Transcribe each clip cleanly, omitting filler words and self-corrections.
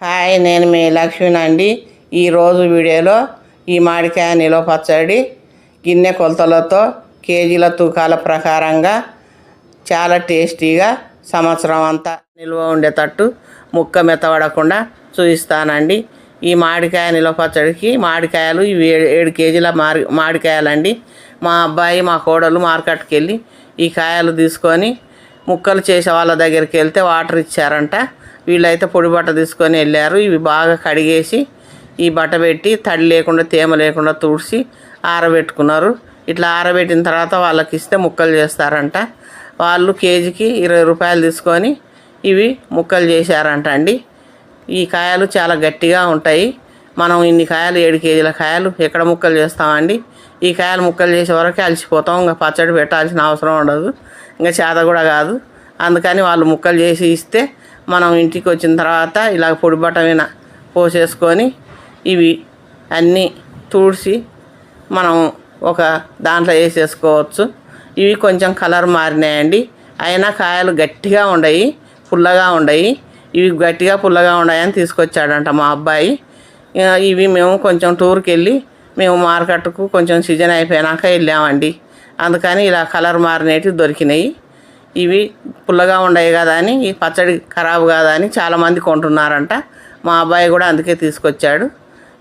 Hi, నేను మీ లక్ష్మినండి. ఈరోజు వీడియోలో ఈ మామిడికాయ నిల్వ పచ్చడి గిన్నె కొలతలతో కేజీల తూకాల ప్రకారంగా చాలా టేస్టీగా సంవత్సరం అంతా నిల్వ ఉండేటట్టు ముక్క మెత్తబడకుండా చూపిస్తానండి. ఈ మామిడికాయ నిల్వ పచ్చడికి మామిడికాయలు ఇవి 7 కేజీల మామిడికాయలండి. మా అబ్బాయి మా కోడలు మార్కెట్కి వెళ్ళి ఈ కాయలు తీసుకొని ముక్కలు చేసే వాళ్ళ దగ్గరికి వెళ్తే వాటర్ ఇచ్చారంట. వీళ్ళైతే పొడి బట్ట తీసుకొని వెళ్ళారు. ఇవి బాగా కడిగేసి ఈ బట్ట పెట్టి తడి లేకుండా తేమ లేకుండా తుడిచి ఆరబెట్టుకున్నారు. ఇట్లా ఆరబెట్టిన తర్వాత వాళ్ళకి ఇస్తే ముక్కలు చేస్తారంట. వాళ్ళు కేజీకి 20 రూపాయలు తీసుకొని ఇవి ముక్కలు చేశారంట అండి. ఈ కాయలు చాలా గట్టిగా ఉంటాయి. మనం ఇన్ని కాయలు 7 కేజీల కాయలు ఎక్కడ ముక్కలు చేస్తామండి. ఈ కాయలు ముక్కలు చేసే వరకు అలసిపోతాం. ఇంకా పచ్చడి పెట్టాల్సిన అవసరం ఉండదు, ఇంకా చేత కూడా కాదు. అందుకని వాళ్ళు ముక్కలు చేసి ఇస్తే మనం ఇంటికి వచ్చిన తర్వాత ఇలా పొడి బట్ట మీద పోసేసుకొని ఇవి అన్నీ తుడిచి మనం ఒక దాంట్లో వేసేసుకోవచ్చు. ఇవి కొంచెం కలర్ మారినాయండి, అయినా కాయలు గట్టిగా ఉండయి, పుల్లగా ఉండయి. ఇవి గట్టిగా పుల్లగా ఉన్నాయని తీసుకొచ్చాడంట మా అబ్బాయి. ఇవి మేము కొంచెం టూర్కి వెళ్ళి మేము మార్కెట్కు కొంచెం సీజన్ అయిపోయాక వెళ్ళామండి. అందుకని ఇలా కలర్ మారినవి దొరికినాయి. ఇవి పుల్లగా ఉన్నాయి కదా అని ఈ పచ్చడి ఖరాబు కాదా అని చాలామంది కొంటున్నారంట. మా అబ్బాయి కూడా అందుకే తీసుకొచ్చాడు.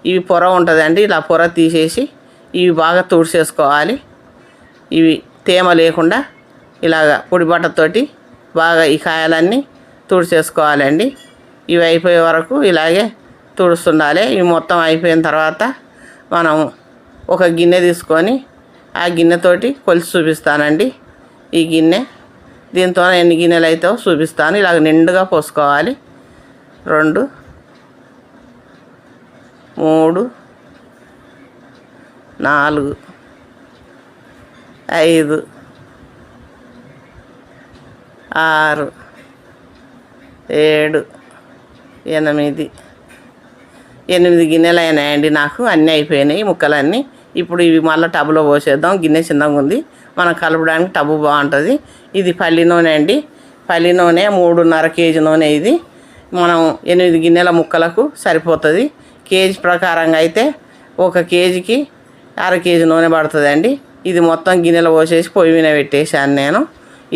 ఇవి పొర ఉంటుందండి, ఇలా పొర తీసేసి ఇవి బాగా తుడిచేసుకోవాలి. ఇవి తేమ లేకుండా ఇలాగ పొడి బట్టతోటి బాగా ఈ కాయలన్నీ తుడిచేసుకోవాలండి. ఇవి అయిపోయే వరకు ఇలాగే తుడుస్తుండాలి. ఇవి మొత్తం అయిపోయిన తర్వాత మనం ఒక గిన్నె తీసుకొని ఆ గిన్నెతోటి కొలిసి చూపిస్తానండి. ఈ గిన్నె దీంతో ఎన్ని గిన్నెలు అయితే చూపిస్తాను. ఇలాగ నిండుగా పోసుకోవాలి. 2 3 4 5 6 7 8 గిన్నెలు అయినాయండి నాకు. అన్నీ అయిపోయినాయి ముక్కలన్నీ. ఇప్పుడు ఇవి మళ్ళీ టబ్లో పోసేద్దాం. గిన్నె చిన్నగా ఉంది, మనం కలపడానికి టబ్బు బాగుంటుంది. ఇది పల్లి నూనె అండి. పల్లి నూనె 3.5 కేజీ నూనె. ఇది మనం 8 గిన్నెల ముక్కలకు సరిపోతుంది. కేజీ ప్రకారంగా అయితే 1 కేజీకి 1/2 కేజీ నూనె పడుతుందండి. ఇది మొత్తం గిన్నెలో పోసేసి పొయ్యి మీద పెట్టేశాను నేను.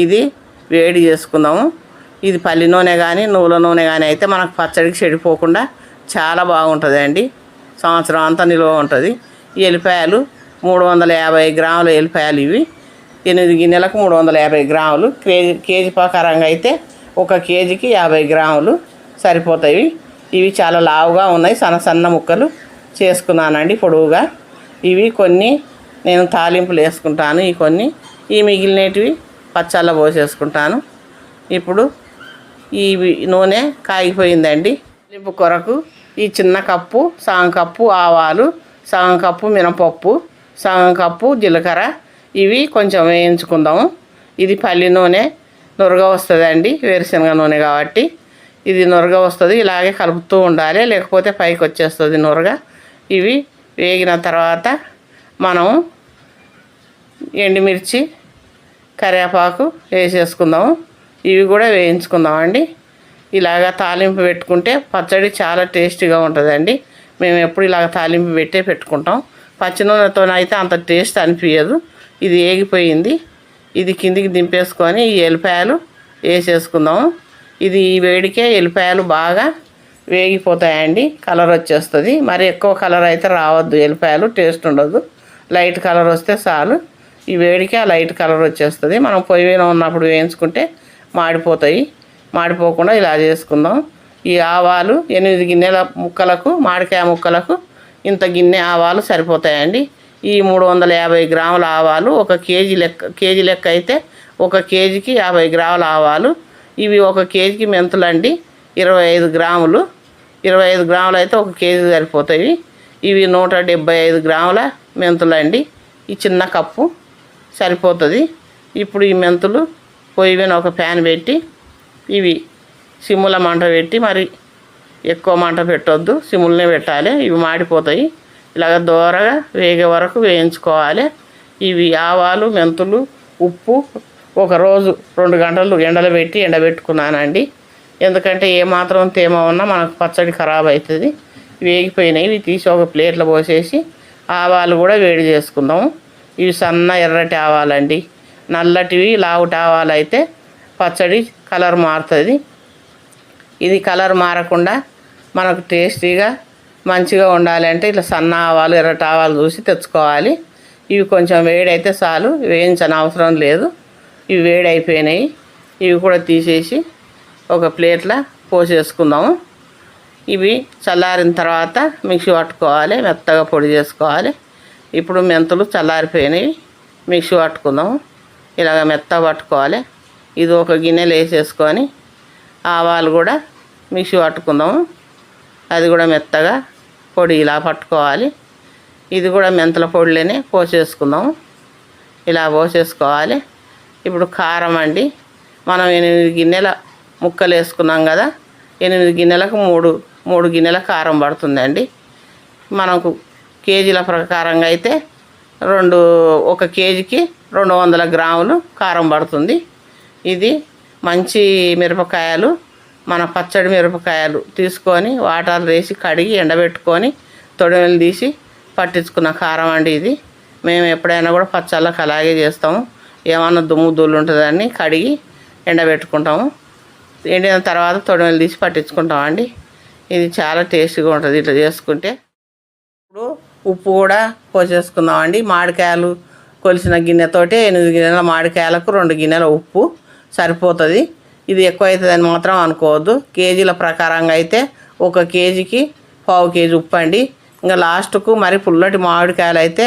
ఇది వేడి చేసుకుందాము. ఇది పల్లి నూనె కానీ నువ్వుల నూనె కానీ అయితే మనకు పచ్చడికి చెడిపోకుండా చాలా బాగుంటుంది అండి. సంవత్సరం అంతా నిల్వ ఉంటుంది. ఈ ఎల్లిపాయలు 350 గ్రాముల ఎల్లిపాయలు. ఇవి 8 గిన్నెలకు 350 గ్రాములు. కేజీ ప్రకారంగా అయితే 1 కేజీకి 50 గ్రాములు సరిపోతాయి. ఇవి చాలా లావుగా ఉన్నాయి, సన్న ముక్కలు చేసుకున్నానండి పొడవుగా. ఇవి కొన్ని నేను తాలింపులు వేసుకుంటాను. ఈ మిగిలినవి పచ్చళ్ళ పోసేసుకుంటాను. ఇప్పుడు ఈ నూనె కాగిపోయిందండి. తాలింపు కొరకు ఈ చిన్న కప్పు, సగం కప్పు ఆవాలు, సగం కప్పు మినపప్పు, సగం కప్పు జీలకర్ర ఇవి కొంచెం వేయించుకుందాము. ఇది పల్లి నూనె, నురగ వస్తుందండి, వేరుశనగ నూనె కాబట్టి ఇది నురగ వస్తుంది. ఇలాగే కలుపుతూ ఉండాలి, లేకపోతే పైకి వచ్చేస్తుంది నురగ. ఇవి వేగిన తర్వాత మనం ఎండుమిర్చి, కరివేపాకు వేసేసుకుందాము. ఇవి కూడా వేయించుకుందామండి. ఇలాగ తాలింపు పెట్టుకుంటే పచ్చడి చాలా టేస్టీగా ఉంటుందండి. మేము ఎప్పుడు ఇలాగ తాలింపు పెట్టుకుంటాం. పచ్చి నూనెతో అయితే అంత టేస్ట్ అనిపించదు. ఇది వేగిపోయింది. ఇది కిందికి దింపేసుకొని ఈ ఎల్లిపాయలు వేసేసుకుందాము. ఇది ఈ వేడికే ఎల్లిపాయలు బాగా వేగిపోతాయండి, కలర్ వచ్చేస్తుంది. మరి ఎక్కువ కలర్ అయితే రావద్దు, ఎల్లిపాయలు టేస్ట్ ఉండదు. లైట్ కలర్ వస్తే చాలు. ఈ వేడికే లైట్ కలర్ వచ్చేస్తుంది. మనం పొయ్యి మీద ఉన్నప్పుడు వేయించుకుంటే మాడిపోతాయి. మాడిపోకుండా ఇలా చేసుకుందాం. ఈ ఆవాలు 8 గిన్నెల ముక్కలకు, మామిడికాయ ముక్కలకు ఇంత గిన్నె ఆవాలు సరిపోతాయండి. ఈ 350 గ్రాముల ఆవాలు 1 కేజీ లెక్క అయితే 1 కేజీకి 50 గ్రాముల ఆవాలు. ఇవి 1 కేజీకి మెంతులు అండి, 25 గ్రాములు. 25 గ్రాములు అయితే 1 కేజీ సరిపోతాయి. ఇవి 175 గ్రాముల మెంతులు అండి. ఈ చిన్న కప్పు సరిపోతుంది. ఇప్పుడు ఈ మెంతులు పొయ్యి మీద ఒక ప్యాన్ పెట్టి ఇవి సిమ్ముల మంట పెట్టి, మరి ఎక్కువ మంట పెట్టొద్దు, సిమ్ములనే పెట్టాలి. ఇవి మాడిపోతాయి. ఇలాగ దోరగా వేగే వరకు వేయించుకోవాలి. ఇవి ఆవాలు, మెంతులు, ఉప్పు 1 రోజు 2 గంటలు ఎండలో పెట్టి ఎండబెట్టుకున్నానండి. ఎందుకంటే ఏమాత్రం తేమ ఉన్నా మనకు పచ్చడి ఖరాబ్ అవుతుంది. వేగిపోయినాయి. ఇవి తీసి ఒక ప్లేట్లో పోసేసి ఆవాలు కూడా వేడి చేసుకుందాము. ఇవి సన్న ఎర్రటి ఆవాలండి. నల్లటివి లావుటి ఆవాలు అయితే పచ్చడి కలర్ మారుతుంది. ఇది కలర్ మారకుండా మనకు టేస్టీగా మంచిగా ఉండాలి అంటే ఇట్లా సన్న ఆవాలు ఎర్రటి ఆవాలు చూసి తెచ్చుకోవాలి. ఇవి కొంచెం వేడైతే చాలు, వేయించని అవసరం లేదు. ఇవి వేడి అయిపోయినాయి. ఇవి కూడా తీసేసి ఒక ప్లేట్లో పోసేసుకుందాము. ఇవి చల్లారిన తర్వాత మిక్సీ పట్టుకోవాలి, మెత్తగా పొడి చేసుకోవాలి. ఇప్పుడు మెంతులు చల్లారిపోయినాయి, మిక్సీ పట్టుకుందాము. ఇలాగ మెత్తగా పట్టుకోవాలి. ఇది ఒక గిన్నెలో వేసేసుకొని ఆవాలు కూడా మిక్సీ పట్టుకుందాము. అది కూడా మెత్తగా పొడి ఇలా పట్టుకోవాలి. ఇది కూడా మెంతుల పొడిలోనే పోసేసుకుందాము. ఇలా పోసేసుకోవాలి. ఇప్పుడు కారం అండి. మనం 8 గిన్నెల ముక్కలు వేసుకున్నాం కదా, 8 గిన్నెలకు 3 గిన్నెల కారం పడుతుందండి. మనకు కేజీల ప్రకారంగా అయితే 1 కేజీకి 200 గ్రాములు కారం పడుతుంది. ఇది మంచి మిరపకాయలు, మన పచ్చడి మిరపకాయలు తీసుకొని వాటర్ వేసి కడిగి ఎండబెట్టుకొని తొడిమెలు తీసి పట్టించుకున్న కారం అండి ఇది. మేము ఎప్పుడైనా కూడా పచ్చళ్ళకి అలాగే చేస్తాము. ఏమన్నా దుమ్ము ధూళి ఉంటుందని కడిగి ఎండబెట్టుకుంటాము. ఎండిన తర్వాత తొడిమెలు తీసి పట్టించుకుంటామండి. ఇది చాలా టేస్టీగా ఉంటుంది ఇట్లా చేసుకుంటే. ఇప్పుడు ఉప్పు కూడా పోసేసుకుందామండి. మామిడికాయలు కొలిసిన గిన్నెతోటి 8 గిన్నెల మామిడికాయలకు 2 గిన్నెల ఉప్పు సరిపోతుంది. ఇది ఎక్కువ అవుతుందని మాత్రం అనుకోవద్దు. కేజీల ప్రకారంగా అయితే 1 కేజీకి 1/2 కేజీ ఉప్పు అండి. ఇంకా లాస్ట్కు మరి పుల్లటి మామిడికాయలు అయితే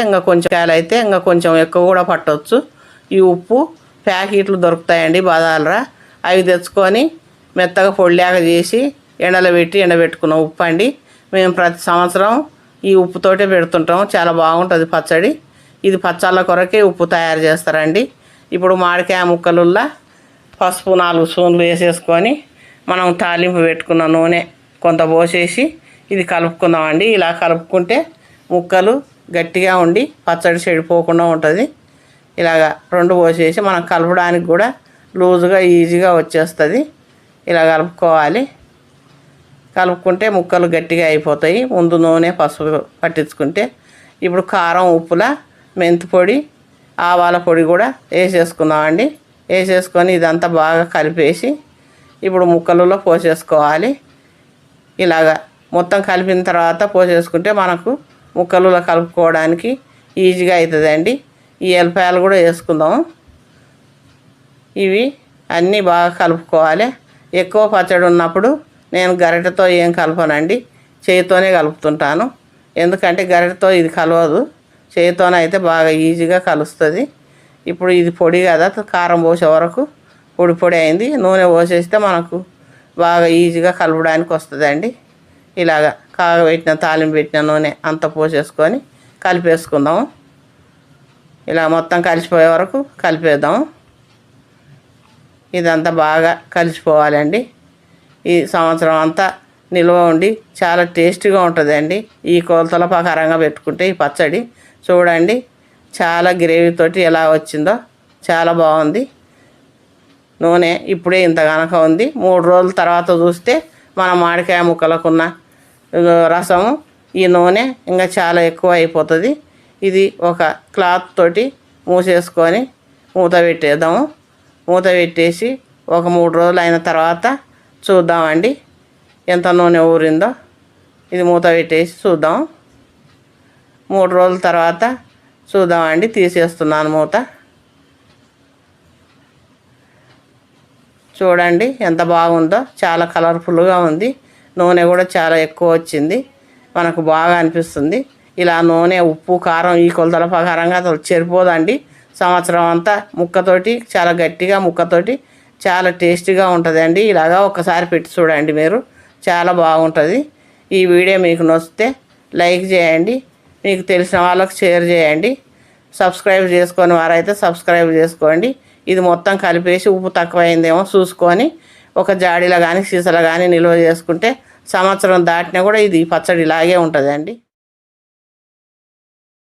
ఇంకా కొంచెం ఎక్కువ కూడా పట్టవచ్చు. ఈ ఉప్పు ప్యాకెట్లు దొరుకుతాయండి బజార్లో, అవి తెచ్చుకొని మెత్తగా పొడిలాగా చేసి ఎండబెట్టుకున్న ఉప్పు అండి. మేము ప్రతి సంవత్సరం ఈ ఉప్పుతోటే పెడుతుంటాము. చాలా బాగుంటుంది పచ్చడి. ఇది పచ్చళ్ళ కొరకే ఉప్పు తయారు చేస్తారండి. ఇప్పుడు మామిడికాయ ముక్కలుల్లా పసుపు 4 స్పూన్లు వేసేసుకొని మనం తాలింపు పెట్టుకున్న నూనె కొంత పోసేసి ఇది కలుపుకుందామండి. ఇలా కలుపుకుంటే ముక్కలు గట్టిగా ఉండి పచ్చడి చెడిపోకుండా ఉంటుంది. ఇలాగ 2 పోసేసి మనం కలపడానికి కూడా లూజుగా ఈజీగా వచ్చేస్తుంది. ఇలా కలుపుకోవాలి. కలుపుకుంటే ముక్కలు గట్టిగా అయిపోతాయి. ముందు నూనె పసుపు పట్టించుకుంటే. ఇప్పుడు కారం ఉప్పుల మెంతి పొడి ఆవాల పొడి కూడా వేసేసుకుందామండి. వేసేసుకొని ఇదంతా బాగా కలిపేసి ఇప్పుడు ముక్కలలో పోసేసుకోవాలి. ఇలాగా మొత్తం కలిపిన తర్వాత పోసేసుకుంటే మనకు ముక్కలలో కలుపుకోవడానికి ఈజీగా అవుతుందండి. ఈ ఎల్లిపాయలు కూడా వేసుకుందాము. ఇవి అన్నీ బాగా కలుపుకోవాలి. ఎక్కువ పచ్చడి ఉన్నప్పుడు నేను గరిటెతో ఏం కలపనండి, చేతితోనే కలుపుతుంటాను. ఎందుకంటే గరిటెతో ఇది కలవదు, చేతితోనైతే బాగా ఈజీగా కలుస్తుంది. ఇప్పుడు ఇది పొడి కదా, కారం పోసే వరకు పొడి అయింది. నూనె పోసేస్తే మనకు బాగా ఈజీగా కలపడానికి వస్తుందండి. ఇలాగ కాగబెట్టిన తాలింపు పెట్టిన నూనె అంతా పోసేసుకొని కలిపేసుకుందాము. ఇలా మొత్తం కలిసిపోయే వరకు కలిపేద్దాము. ఇదంతా బాగా కలిసిపోవాలండి. ఈ సంవత్సరం అంతా నిల్వ ఉండి చాలా టేస్టీగా ఉంటుందండి. ఈ కొలతల ప్రకారంగా పెట్టుకుంటే ఈ పచ్చడి చూడండి, చాలా గ్రేవీతోటి ఎలా వచ్చిందో చాలా బాగుంది. నూనె ఇప్పుడే ఇంత కనుక ఉంది. 3 రోజుల తర్వాత చూస్తే మన మామిడికాయ ముక్కలకున్న రసము ఈ నూనె ఇంకా చాలా ఎక్కువ అయిపోతుంది. ఇది ఒక క్లాత్ తోటి మూసేసుకొని మూత పెట్టేద్దాము. మూత పెట్టేసి ఒక 3 రోజులు అయిన తర్వాత చూద్దామండి ఎంత నూనె ఊరిందో. ఇది మూత పెట్టేసి చూద్దాం. 3 రోజుల తర్వాత చూద్దామండి. తీసేస్తున్నాను మూత. చూడండి ఎంత బాగుందో, చాలా కలర్ఫుల్గా ఉంది. నూనె కూడా చాలా ఎక్కువ వచ్చింది, మనకు బాగా అనిపిస్తుంది. ఇలా నూనె ఉప్పు కారం ఈ కొలతల ప్రకారంగా చెరిపోదండి. సంవత్సరం అంతా ముక్కతోటి చాలా గట్టిగా ముక్కతోటి చాలా టేస్టీగా ఉంటుందండి. ఇలాగా ఒకసారి పెట్టి చూడండి, మీరు చాలా బాగుంటుంది. ఈ వీడియో మీకు నచ్చితే లైక్ చేయండి, మీకు తెలిసిన వాళ్ళకి షేర్ చేయండి. సబ్స్క్రైబ్ చేసుకొని వారైతే సబ్స్క్రైబ్ చేసుకోండి. ఇది మొత్తం కలిపేసి ఉప్పు తక్కువైందేమో చూసుకొని ఒక జాడీలో కానీ సీసాలో కానీ నిల్వ చేసుకుంటే సంవత్సరం దాటినా కూడా ఇది పచ్చడి ఇలాగే ఉంటుందండి.